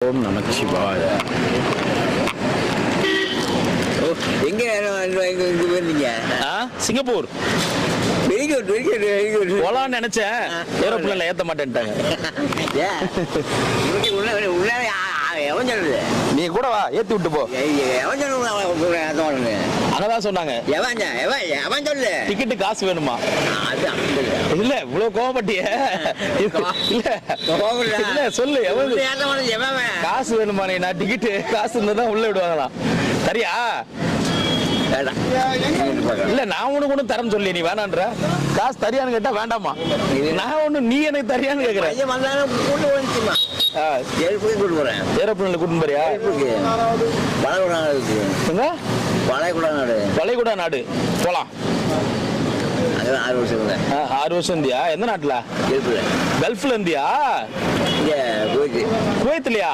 ஓம் நமச்சிவாய. எங்க போயிருந்தீங்க? Singapore very good very good very good. போலான்னு நினைச்சேன், ஏரோப்ளேன்ல ஏத்த மாட்டேன்ட்டாங்க. எவன் சொல்றது? நீ கூட வா, ஏத்தி விட்டு போ. எவன் சொல்லுங்க? அங்கதான் சொன்னாங்க, எவன் சொல்லு டிக்கெட்டு காசு வேணுமா? அது இல்ல இவ்வளவு கோவப்பட்டிய? இல்ல சொல்லு, எவன் காசு வேணுமா? நான் டிக்கெட்டு காசு இருந்தா உள்ள விடுவாங்களாம். சரியா? இல்ல நான் உனக்கு ஒண்ணு தரேன்னு சொல்லி நீ வேணான்ற. காசு தரியான்னு கேட்டா வேண்டாமா? நான் ஒண்ணு நீ எனக்கு தரியான்னு கேக்குறேன். ஏரோப்ளேன்ல கூட்டிட்டு போறியா? வளைகுடா நாடு போலாம். 6 வருஷம் இருந்தியா? எந்த நாட்டுல? கல்ஃப்ல இருந்தியா? குவைத்லயா?